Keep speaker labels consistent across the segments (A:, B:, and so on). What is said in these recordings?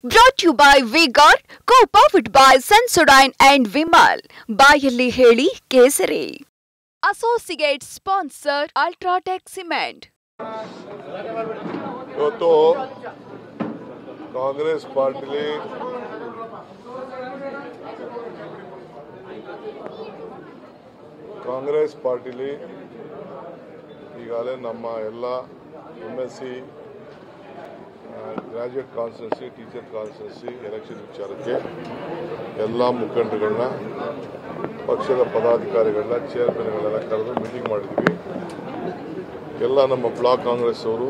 A: Brought to you by V-Guard, co-powered by Sensodyne and Vimal. ಬಾಯಲ್ಲಿ ಹೇಳಿ ಕೇಸರಿ. Associate sponsor Ultratech Cement.
B: ಇವತ್ತು ಕಾಂಗ್ರೆಸ್ ಪಾರ್ಟಿಲಿ ಈಗಾಗಲೇ ನಮ್ಮ ಎಲ್ಲ MSc graduate constituency teacher constituency election ವಿಚಾರಕ್ಕೆ ಎಲ್ಲ ಮುಖಂಡಗಳನ್ನ ಪಕ್ಷದ ಪದಾಧಿಕಾರಿಗಳನ್ನ ಚೇರ್ಮನ್ಗಳನ್ನೆಲ್ಲ ಕರೆದು ಮೀಟಿಂಗ್ ಮಾಡಿದ್ವಿ. ಎಲ್ಲ ನಮ್ಮ ಬ್ಲಾಕ್ ಕಾಂಗ್ರೆಸ್ ಅವರು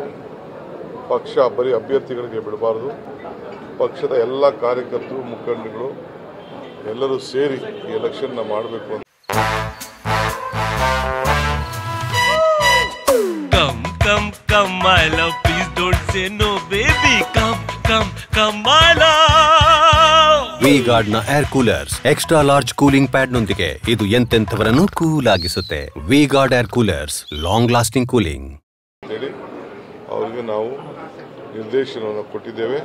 B: ಪಕ್ಷ ಬರೀ ಅಭ್ಯರ್ಥಿಗಳಿಗೆ ಬಿಡಬಾರ್ದು, ಪಕ್ಷದ ಎಲ್ಲ ಕಾರ್ಯಕರ್ತರು ಮುಖಂಡಗಳು ಎಲ್ಲರೂ ಸೇರಿ ಈ ಎಲೆಕ್ಷನ್ನ ಮಾಡಬೇಕು ಅಂತ.
C: Come, my love, please don't say no, baby. Come, my love.
D: V-Guard ನ air coolers extra large cooling pad ನೊಂದಿಗೆ ಇದು ಎಂತೆಂಥವರನ್ನು ಕೂಲ್ ಆಗಿಸುತ್ತೆ. V-Guard air coolers, long lasting cooling.
B: ಅವರಿಗೆ ನಾವು ನಿರ್ದೇಶನವನ್ನು ಕೊಟ್ಟಿದ್ದೇವೆ,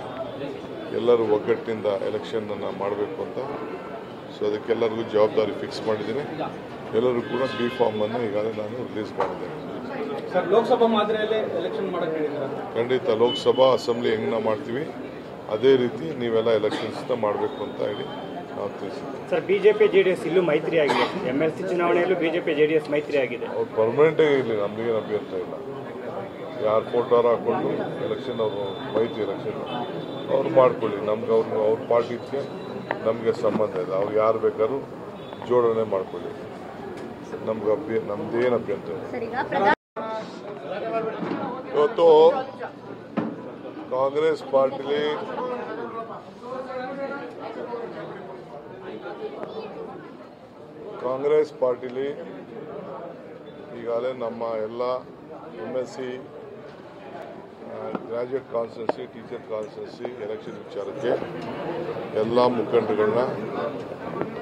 B: ಎಲ್ಲರೂ ಒಗ್ಗಟ್ಟಿನಿಂದ ಎಲೆಕ್ಷನ್ ಅನ್ನು ಮಾಡಬೇಕು ಅಂತ. ಸೊ ಅದಕ್ಕೆಲ್ಲರಿಗೂ ಜವಾಬ್ದಾರಿ ಫಿಕ್ಸ್ ಮಾಡಿದ್ದೀನಿ. ಎಲ್ಲರೂ ಕೂಡ ಬಿ ಫಾರ್ಮ್ ಅನ್ನು ಈಗಾಗಲೇ ನಾನು ರಿಲೀಸ್ ಮಾಡಿದ್ದೇನೆ.
E: ಲೋಕಸಭಾ ಮಾದರಿಯಲ್ಲೇ ಎಲೆಕ್ಷನ್ ಮಾಡಕ್ಕೆ ಹೇಳಿದ್ದಾರೆ.
B: ಖಂಡಿತ ಲೋಕಸಭಾ ಅಸೆಂಬ್ಲಿ ಹೆಂಗ್ ನಾವು ಮಾಡ್ತೀವಿ ಅದೇ ರೀತಿ ನೀವೆಲ್ಲ ಎಲೆಕ್ಷನ್ಸ್ ಮಾಡಬೇಕು ಅಂತ ಹೇಳಿ ನಾವು ತಿಳಿಸಿದ್ದೀವಿ.
E: ಸರ್, ಬಿಜೆಪಿ ಜೆಡಿಎಸ್ ಇಲ್ಲೂ ಮೈತ್ರಿ ಆಗಿದೆ. MLC ಚುನಾವಣೆಯಲ್ಲೂ ಬಿಜೆಪಿ ಜೆಡಿಎಸ್ ಮೈತ್ರಿ ಆಗಿದೆ.
B: ಅವ್ರು ಪರ್ಮನೆಂಟೇ ಇರಲಿ, ನಮಗೇನು ಅಭ್ಯರ್ಥ ಇಲ್ಲ. ಯಾರು ಫೋಟೋರ ಹಾಕೊಂಡು ಎಲೆಕ್ಷನ್ ಅವರು ಮೈತ್ರಿ ಎಲೆಕ್ಷನ್ ಅವ್ರು ಮಾಡ್ಕೊಳ್ಳಿ. ನಮ್ಗೆ ಅವ್ರ ಪಾರ್ಟಿಗೆ ನಮಗೆ ಸಂಬಂಧ ಇದೆ. ಅವ್ರು ಯಾರು ಬೇಕಾದ್ರೂ ಜೋಡಣೆ ಮಾಡ್ಕೊಳ್ಳಿ, ನಮ್ದೇನು ಅಭ್ಯಂತರ ಇಲ್ಲ. ಇವತ್ತು ಕಾಂಗ್ರೆಸ್ ಪಾರ್ಟಿಲಿ ಈಗಾಗಲೇ ನಮ್ಮ ಎಲ್ಲ MSc graduate constituency teacher constituency election ವಿಚಾರಕ್ಕೆ ಎಲ್ಲ ಮುಖಂಡಗಳನ್ನ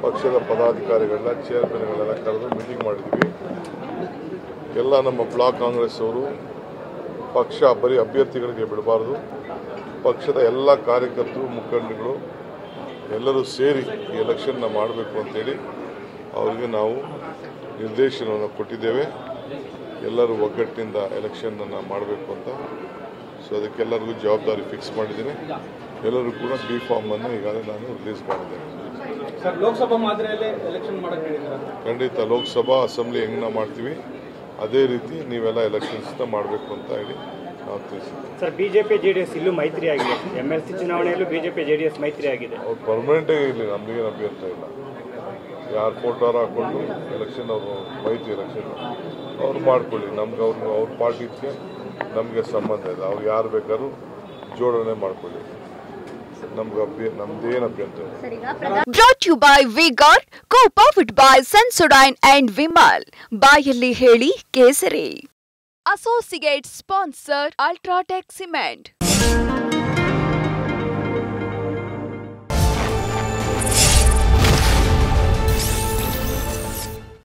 B: ಪಕ್ಷದ ಪದಾಧಿಕಾರಿಗಳನ್ನ ಚೇರ್ಮನ್ಗಳನ್ನೆಲ್ಲ ಕರೆದು ಮೀಟಿಂಗ್ ಮಾಡಿದ್ವಿ. ಎಲ್ಲ ನಮ್ಮ ಬ್ಲಾಕ್ ಕಾಂಗ್ರೆಸ್ ಅವರು ಪಕ್ಷ ಬರೀ ಅಭ್ಯರ್ಥಿಗಳಿಗೆ ಬಿಡಬಾರ್ದು, ಪಕ್ಷದ ಎಲ್ಲ ಕಾರ್ಯಕರ್ತರು ಮುಖಂಡಗಳು ಎಲ್ಲರೂ ಸೇರಿ ಈ ಎಲೆಕ್ಷನ್ನ ಮಾಡಬೇಕು ಅಂತೇಳಿ ಅವರಿಗೆ ನಾವು ನಿರ್ದೇಶನವನ್ನು ಕೊಟ್ಟಿದ್ದೇವೆ. ಎಲ್ಲರೂ ಒಗ್ಗಟ್ಟಿನಿಂದ ಎಲೆಕ್ಷನನ್ನು ಮಾಡಬೇಕು ಅಂತ. ಸೊ ಅದಕ್ಕೆಲ್ಲರಿಗೂ ಜವಾಬ್ದಾರಿ ಫಿಕ್ಸ್ ಮಾಡಿದ್ದೀನಿ. ಎಲ್ಲರೂ ಕೂಡ ಬಿ ಫಾರ್ಮ್ ಅನ್ನು ಈಗಾಗಲೇ ನಾನು ರಿಲೀಸ್ ಮಾಡಿದ್ದೇನೆ.
E: ಸರ್, ಲೋಕಸಭಾ ಮಾದರಿಯಲ್ಲೇ ಎಲೆಕ್ಷನ್ ಮಾಡಕ್ಕೆ ಹೇಳಿದ್ದಾರೆ.
B: ಖಂಡಿತ ಲೋಕಸಭಾ ಅಸೆಂಬ್ಲಿ ಹೆಂಗ್ ನಾವು ಮಾಡ್ತೀವಿ ಅದೇ ರೀತಿ ನೀವೆಲ್ಲ ಎಲೆಕ್ಷನ್ಸ್ ಮಾಡಬೇಕು ಅಂತ ಹೇಳಿ ನಾವು ತಿಳಿಸಿದ್ದೀವಿ.
E: ಸರ್, ಬಿಜೆಪಿ ಜೆಡಿಎಸ್ ಇಲ್ಲೂ ಮೈತ್ರಿ ಆಗಿದೆ. MLC ಚುನಾವಣೆಯಲ್ಲೂ ಬಿಜೆಪಿ ಜೆಡಿಎಸ್ ಮೈತ್ರಿ ಆಗಿದೆ.
B: ಅವ್ರು ಪರ್ಮನೆಂಟೇ ಇರಲಿ, ನಮಗೇನು ಅಭ್ಯರ್ಥ ಇಲ್ಲ. ಯಾರು ಫೋಟೋರ ಹಾಕೊಂಡು ಎಲೆಕ್ಷನ್ ಅವರು ಮೈತ್ರಿ ಎಲೆಕ್ಷನ್ ಅವ್ರು ಮಾಡ್ಕೊಳ್ಳಿ, ಅವ್ರ ಪಾರ್ಟಿಗೆ ನಮಗೆ ಸಂಬಂಧ ಇದೆ. ಅವ್ರು ಯಾರು ಬೇಕಾದ್ರೂ ಜೋಡಣೆ ಮಾಡ್ಕೊಳ್ಳಿ, ನಮ್ದೇನು ಅಭ್ಯಂತರ ಇಲ್ಲ.
A: Brought to you by V-Guard, co-powered by Sensodyne and Vimal. ಬಾಯಲ್ಲಿ ಹೇಳಿ ಕೇಸರಿ. Associate sponsor Ultratech Cement.